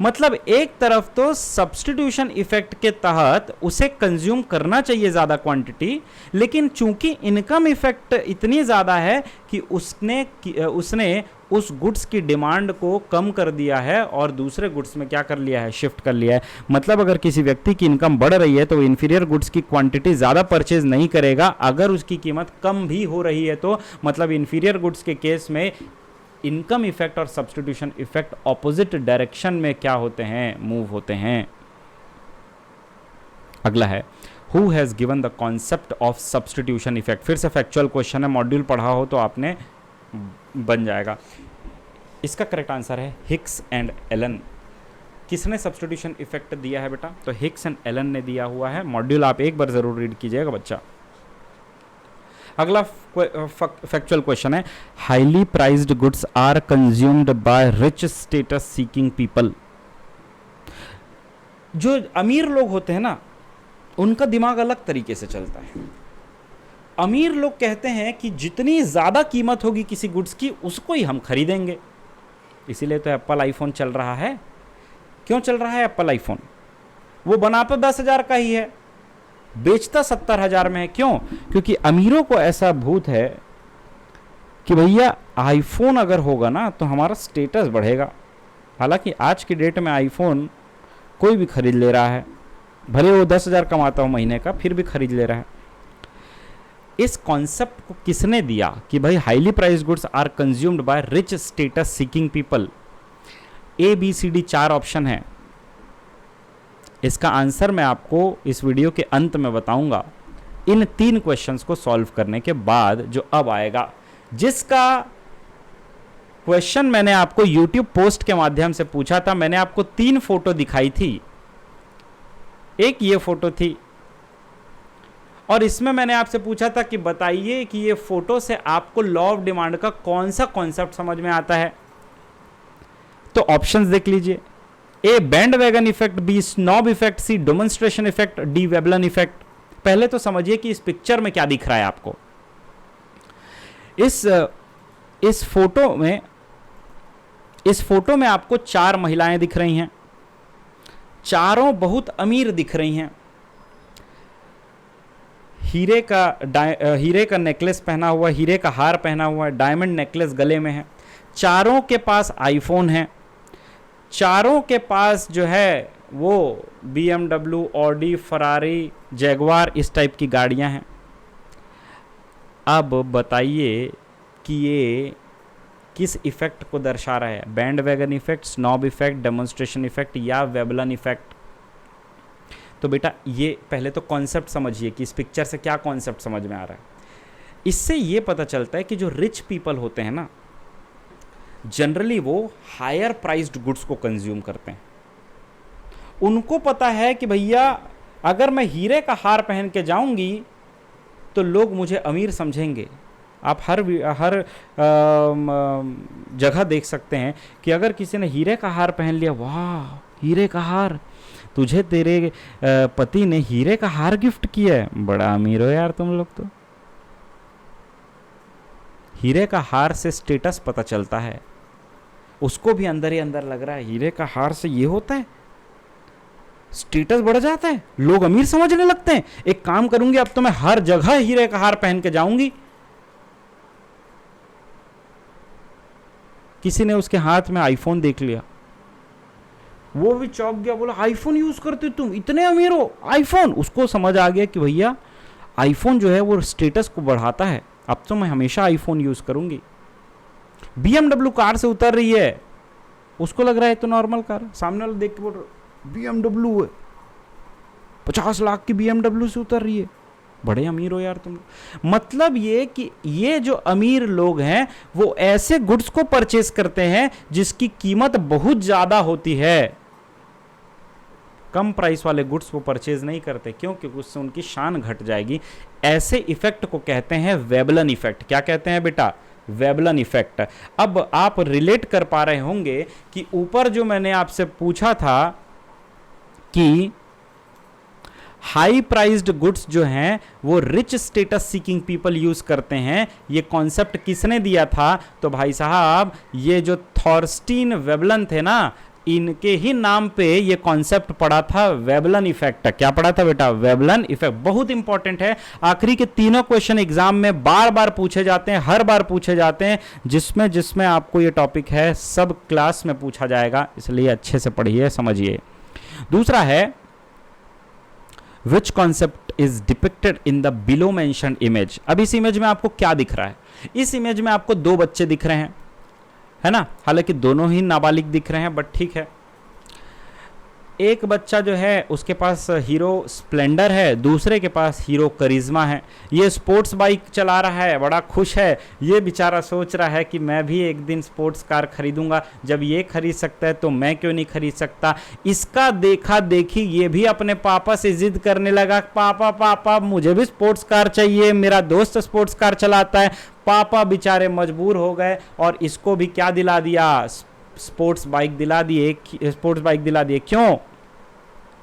मतलब एक तरफ तो सब्स्टिट्यूशन इफेक्ट के तहत उसे कंज्यूम करना चाहिए ज्यादा क्वांटिटी, लेकिन चूंकि इनकम इफेक्ट इतनी ज्यादा है कि उसने उस गुड्स की डिमांड को कम कर दिया है और दूसरे गुड्स में क्या कर लिया है? शिफ्ट कर लिया है। मतलब अगर किसी व्यक्ति की इनकम बढ़ रही है तो इंफीरियर गुड्स की क्वांटिटी ज्यादा परचेज नहीं करेगा। अगर उसकी कीमत कम भी हो रही है तो मतलब इंफीरियर गुड्स के केस में इनकम इफेक्ट और सब्स्टिट्यूशन इफेक्ट ऑपोजिट डायरेक्शन में क्या होते हैं? मूव होते हैं। अगला है, who has given the concept of substitution effect? फिर से फैक्चुअल क्वेश्चन है, मॉड्यूल पढ़ा हो तो आपने बन जाएगा। इसका करेक्ट आंसर है हिक्स एंड एलन। किसने सब्स्टिट्यूशन इफेक्ट दिया है बेटा? तो हिक्स एंड एलन ने दिया हुआ है। मॉड्यूल आप एक बार जरूर रीड कीजिएगा बच्चा। अगला फैक्चुअल क्वेश्चन है, highly prized goods are consumed by rich status seeking people. जो अमीर लोग होते हैं ना, उनका दिमाग अलग तरीके से चलता है। अमीर लोग कहते हैं कि जितनी ज्यादा कीमत होगी किसी गुड्स की उसको ही हम खरीदेंगे। इसीलिए तो एप्पल आईफोन चल रहा है, क्यों चल रहा है एप्पल आईफोन? वो बना तो 10,000 का ही है, बेचता 70,000 में है। क्यों? क्योंकि अमीरों को ऐसा भूत है कि भैया आईफोन अगर होगा ना तो हमारा स्टेटस बढ़ेगा। हालांकि आज की डेट में आईफोन कोई भी खरीद ले रहा है, भले वो 10,000 कमाता हो महीने का, फिर भी खरीद ले रहा है। इस कॉन्सेप्ट को किसने दिया कि भाई highly price goods are consumed by rich status seeking people? ABCD 4 option है। इसका आंसर मैं आपको इस वीडियो के अंत में बताऊंगा, इन 3 क्वेश्चंस को सॉल्व करने के बाद जो अब आएगा, जिसका क्वेश्चन मैंने आपको YouTube पोस्ट के माध्यम से पूछा था। मैंने आपको 3 फोटो दिखाई थी, एक ये फोटो थी, और इसमें मैंने आपसे पूछा था कि बताइए कि ये फोटो से आपको लॉ ऑफ डिमांड का कौन सा कॉन्सेप्ट समझ में आता है। तो ऑप्शंस देख लीजिए। A bandwagon effect, B snob effect, C demonstration effect, D Veblen effect. पहले तो समझिए कि इस पिक्चर में क्या दिख रहा है आपको। इस फोटो में आपको 4 महिलाएं दिख रही हैं, चारों बहुत अमीर दिख रही हैं। हीरे का नेकलेस पहना हुआ, हीरे का हार पहना हुआ है, डायमंड नेकलेस गले में है। चारों के पास आईफोन है, चारों के पास जो है वो BMW, ऑडी, फरारी, जैगवार इस टाइप की गाड़ियां हैं। अब बताइए कि ये किस इफेक्ट को दर्शा रहा है? Band wagon effect, snob effect, demonstration effect या वेबलन इफेक्ट? तो बेटा ये पहले तो कॉन्सेप्ट समझिए कि इस पिक्चर से क्या कॉन्सेप्ट समझ में आ रहा है। इससे ये पता चलता है कि जो रिच पीपल होते हैं ना, जनरली वो हायर प्राइस्ड गुड्स को कंज्यूम करते हैं। उनको पता है कि भैया अगर मैं हीरे का हार पहन के जाऊंगी तो लोग मुझे अमीर समझेंगे। आप हर जगह देख सकते हैं कि अगर किसी ने हीरे का हार पहन लिया, वाह हीरे का हार, तुझे तेरे पति ने हीरे का हार गिफ्ट किया है, बड़ा अमीर हो यार तुम लोग। तो हीरे का हार से स्टेटस पता चलता है, उसको भी अंदर ही अंदर लग रहा है हीरे का हार से ये होता है, स्टेटस बढ़ जाता है, लोग अमीर समझने लगते हैं। एक काम करूंगी, अब तो मैं हर जगह हीरे का हार पहन के जाऊंगी। किसी ने उसके हाथ में आईफोन देख लिया, वो भी चौंक गया, बोला आईफोन यूज करते तुम, इतने अमीर हो, आईफोन। उसको समझ आ गया कि भैया आईफोन जो है वो स्टेटस को बढ़ाता है, अब तो मैं हमेशा आईफोन यूज करूंगी। BMW कार से उतर रही है, उसको लग रहा है तो नॉर्मल कार, सामने वाला देख के बोल रहा BMW है, 50 लाख की BMW से उतर रही है, बड़े अमीर हो यार तुम। मतलब ये कि ये जो अमीर लोग हैं वो ऐसे गुड्स को परचेस करते हैं जिसकी कीमत बहुत ज्यादा होती है। कम प्राइस वाले गुड्स वो परचेज नहीं करते, क्यों? क्योंकि उससे उनकी शान घट जाएगी। ऐसे इफेक्ट को कहते हैं वेबलन इफेक्ट। क्या कहते हैं बेटा? Veblen effect. अब आप रिलेट कर पा रहे होंगे कि ऊपर जो मैंने आपसे पूछा था कि हाई प्राइज्ड गुड्स जो हैं वो rich status seeking people use करते हैं, ये कॉन्सेप्ट किसने दिया था? तो भाई साहब ये जो थॉर्स्टीन वेबलन थे ना, इनके ही नाम पे ये कॉन्सेप्ट पड़ा था, वेबलन इफेक्ट। क्या पड़ा था बेटा? Veblen effect. बहुत इंपॉर्टेंट है, आखिरी के तीनों क्वेश्चन एग्जाम में बार बार पूछे जाते हैं, हर बार पूछे जाते हैं। जिसमें आपको ये टॉपिक है सब क्लास में पूछा जाएगा, इसलिए अच्छे से पढ़िए, समझिए। दूसरा है Which concept is depicted in the below mentioned image? अब इस इमेज में आपको क्या दिख रहा है? इस इमेज में आपको 2 बच्चे दिख रहे हैं, है ना? हालांकि दोनों ही नाबालिग दिख रहे हैं, बट ठीक है। एक बच्चा जो है उसके पास हीरो स्प्लेंडर है, दूसरे के पास हीरो करिश्मा है। ये स्पोर्ट्स बाइक चला रहा है, बड़ा खुश है। ये बेचारा सोच रहा है कि मैं भी एक दिन स्पोर्ट्स कार खरीदूंगा, जब ये खरीद सकता है तो मैं क्यों नहीं खरीद सकता। इसका देखा देखी ये भी अपने पापा से जिद करने लगा, पापा पापा मुझे भी स्पोर्ट्स कार चाहिए, मेरा दोस्त स्पोर्ट्स कार चलाता है। पापा बेचारे मजबूर हो गए और इसको भी क्या दिला दिया? स्पोर्ट्स बाइक दिला दिए। क्यों?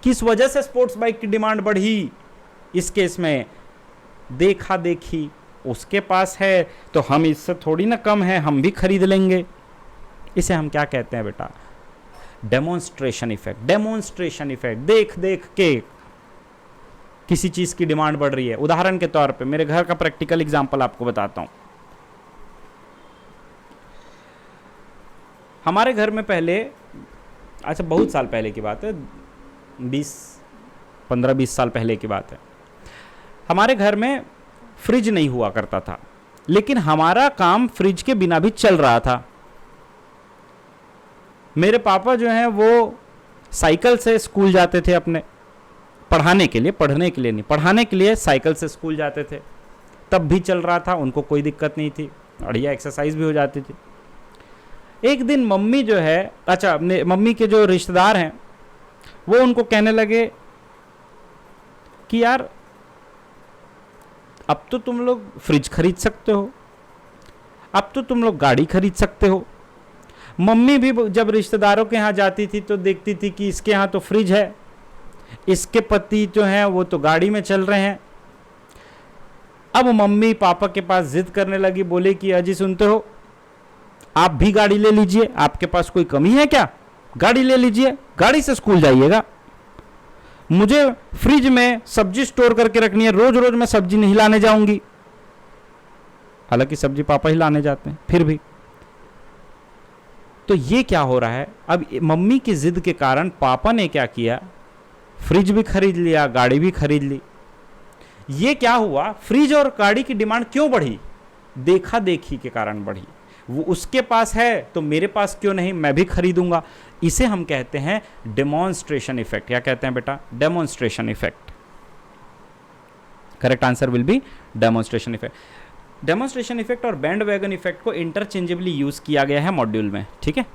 किस वजह से स्पोर्ट्स बाइक की डिमांड बढ़ी? इस केस में देखा देखी, उसके पास है तो हम इससे थोड़ी ना कम है, हम भी खरीद लेंगे। इसे हम क्या कहते हैं बेटा? Demonstration effect. डेमोन्स्ट्रेशन इफेक्ट, देख देख के किसी चीज की डिमांड बढ़ रही है। उदाहरण के तौर पे मेरे घर का प्रैक्टिकल एग्जांपल आपको बताता हूं। हमारे घर में पहले, अच्छा बहुत साल पहले की बात है, 15-20 साल पहले की बात है, हमारे घर में फ्रिज नहीं हुआ करता था, लेकिन हमारा काम फ्रिज के बिना भी चल रहा था। मेरे पापा जो हैं वो साइकिल से स्कूल जाते थे अपने, पढ़ाने के लिए, पढ़ने के लिए नहीं, पढ़ाने के लिए साइकिल से स्कूल जाते थे, तब भी चल रहा था, उनको कोई दिक्कत नहीं थी, बढ़िया एक्सरसाइज भी हो जाती थी। एक दिन मम्मी जो है, अच्छा मम्मी के जो रिश्तेदार हैं वो उनको कहने लगे कि यार अब तो तुम लोग फ्रिज खरीद सकते हो, अब तो तुम लोग गाड़ी खरीद सकते हो। मम्मी भी जब रिश्तेदारों के यहाँ जाती थी तो देखती थी कि इसके यहाँ तो फ्रिज है, इसके पति जो हैं वो तो गाड़ी में चल रहे हैं। अब मम्मी पापा के पास जिद करने लगी, बोले कि अजी सुनते हो, आप भी गाड़ी ले लीजिए, आपके पास कोई कमी है क्या, गाड़ी ले लीजिए, गाड़ी से स्कूल जाइएगा। मुझे फ्रिज में सब्जी स्टोर करके रखनी है, रोज रोज मैं सब्जी नहीं लाने जाऊंगी। हालांकि सब्जी पापा ही लाने जाते हैं, फिर भी। तो ये क्या हो रहा है, अब मम्मी की जिद के कारण पापा ने क्या किया, फ्रिज भी खरीद लिया, गाड़ी भी खरीद ली। ये क्या हुआ, फ्रिज और गाड़ी की डिमांड क्यों बढ़ी, देखा देखी के कारण बढ़ी। वो उसके पास है तो मेरे पास क्यों नहीं, मैं भी खरीदूंगा। इसे हम कहते हैं डेमोन्स्ट्रेशन इफेक्ट। क्या कहते हैं बेटा, demonstration effect. Correct answer will B demonstration effect. Demonstration effect और बैंड वैगन इफेक्ट को इंटरचेंजेबली यूज किया गया है मॉड्यूल में, ठीक है।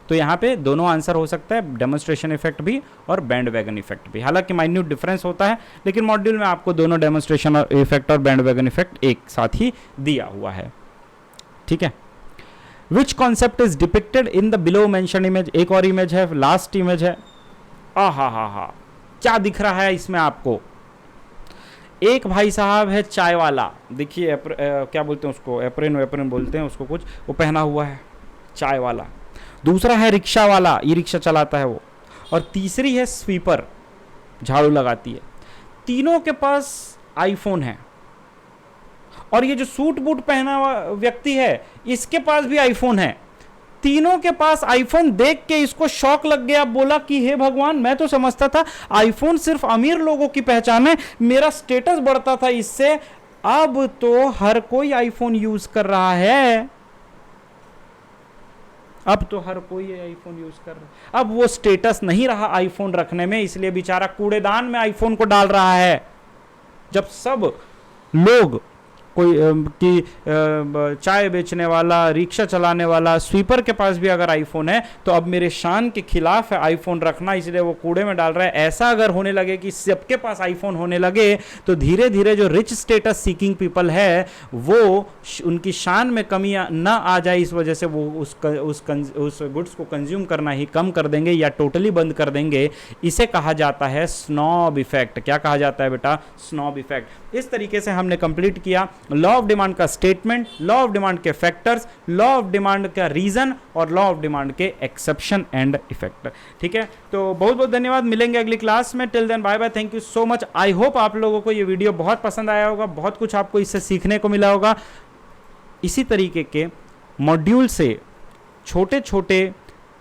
तो यहाँ पे दोनों आंसर हो सकता है, डेमोन्स्ट्रेशन इफेक्ट भी और बैंड वैगन इफेक्ट भी। हालांकि माइन्यूट डिफरेंस होता है, लेकिन मॉड्यूल में आपको दोनों डेमोन्स्ट्रेशन इफेक्ट और बैंड वैगन इफेक्ट एक साथ ही दिया हुआ है, ठीक है। विच concept is depicted in the below mention image. एक और इमेज है, लास्ट इमेज है। हा, क्या दिख रहा है इसमें आपको, एक भाई साहब है चाय वाला, देखिए क्या बोलते हैं उसको, एप्रिन बोलते हैं उसको कुछ, वो पहना हुआ है चाय वाला। दूसरा है रिक्शा वाला, ई रिक्शा चलाता है वो। और तीसरी है स्वीपर, झाड़ू लगाती है। तीनों के पास आईफोन है, और ये जो सूट बूट पहना हुआ व्यक्ति है इसके पास भी आईफोन है। तीनों के पास आईफोन देख के इसको शौक लग गया, बोला कि हे भगवान, मैं तो समझता था आईफोन सिर्फ अमीर लोगों की पहचान है, मेरा स्टेटस बढ़ता था इससे, अब तो हर कोई आईफोन यूज कर रहा है, अब तो हर कोई आईफोन यूज कर रहा है। अब वो स्टेटस नहीं रहा आईफोन रखने में, इसलिए बेचारा कूड़ेदान में आईफोन को डाल रहा है। जब सब लोग, कोई कि चाय बेचने वाला, रिक्शा चलाने वाला, स्वीपर के पास भी अगर आईफोन है, तो अब मेरे शान के खिलाफ है आईफोन रखना, इसलिए वो कूड़े में डाल रहा है। ऐसा अगर होने लगे कि सबके पास आईफोन होने लगे, तो धीरे धीरे जो रिच स्टेटस सीकिंग पीपल है वो उनकी शान में कमी ना आ जाए, इस वजह से वो उस गुड्स को कंज्यूम करना ही कम कर देंगे या टोटली बंद कर देंगे। इसे कहा जाता है स्नॉब इफेक्ट। क्या कहा जाता है बेटा, स्नॉब इफेक्ट। इस तरीके से हमने कंप्लीट किया लॉ ऑफ डिमांड का स्टेटमेंट, लॉ ऑफ डिमांड के फैक्टर्स, लॉ ऑफ डिमांड का रीजन और लॉ ऑफ डिमांड के एक्सेप्शन एंड इफेक्ट। ठीक है, तो बहुत बहुत धन्यवाद, मिलेंगे अगली क्लास में। Till then bye bye, thank you so much. I hope आप लोगों को ये वीडियो बहुत पसंद आया होगा, बहुत कुछ आपको इससे सीखने को मिला होगा। इसी तरीके के मॉड्यूल से, छोटे छोटे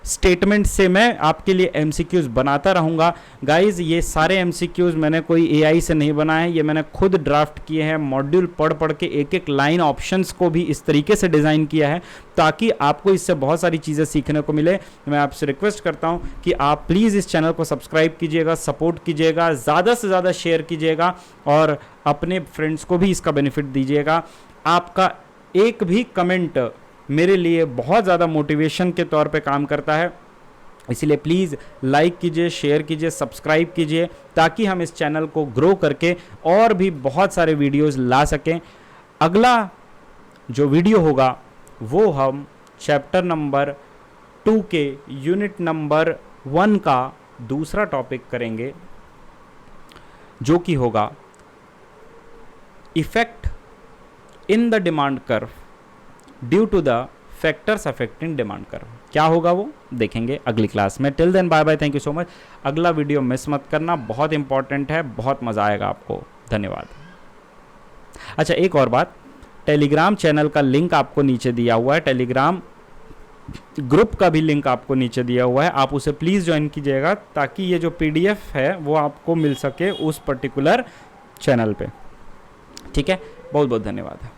स्टेटमेंट से मैं आपके लिए एमसीक्यूज बनाता रहूँगा। गाइज ये सारे एमसीक्यूज मैंने कोई एआई से नहीं बनाए हैं, ये मैंने खुद ड्राफ्ट किए हैं। मॉड्यूल पढ़ पढ़ के एक एक लाइन ऑप्शंस को भी इस तरीके से डिज़ाइन किया है ताकि आपको इससे बहुत सारी चीज़ें सीखने को मिले। मैं आपसे रिक्वेस्ट करता हूँ कि आप प्लीज़ इस चैनल को सब्सक्राइब कीजिएगा, सपोर्ट कीजिएगा, ज़्यादा से ज़्यादा शेयर कीजिएगा और अपने फ्रेंड्स को भी इसका बेनिफिट दीजिएगा। आपका एक भी कमेंट मेरे लिए बहुत ज़्यादा मोटिवेशन के तौर पे काम करता है, इसलिए प्लीज़ लाइक कीजिए, शेयर कीजिए, सब्सक्राइब कीजिए ताकि हम इस चैनल को ग्रो करके और भी बहुत सारे वीडियोस ला सकें। अगला जो वीडियो होगा वो हम चैप्टर नंबर 2 के यूनिट नंबर 1 का दूसरा टॉपिक करेंगे, जो कि होगा effect in the demand curve due to the factors affecting demand curve. क्या होगा वो देखेंगे अगली क्लास में। Till then bye bye, thank you so much. अगला वीडियो मिस मत करना, बहुत इंपॉर्टेंट है, बहुत मज़ा आएगा आपको। धन्यवाद। अच्छा एक और बात, टेलीग्राम चैनल का लिंक आपको नीचे दिया हुआ है, टेलीग्राम ग्रुप का भी लिंक आपको नीचे दिया हुआ है, आप उसे प्लीज़ ज्वाइन कीजिएगा ताकि ये जो PDF है वो आपको मिल सके उस पर्टिकुलर चैनल पे। ठीक है, बहुत बहुत धन्यवाद।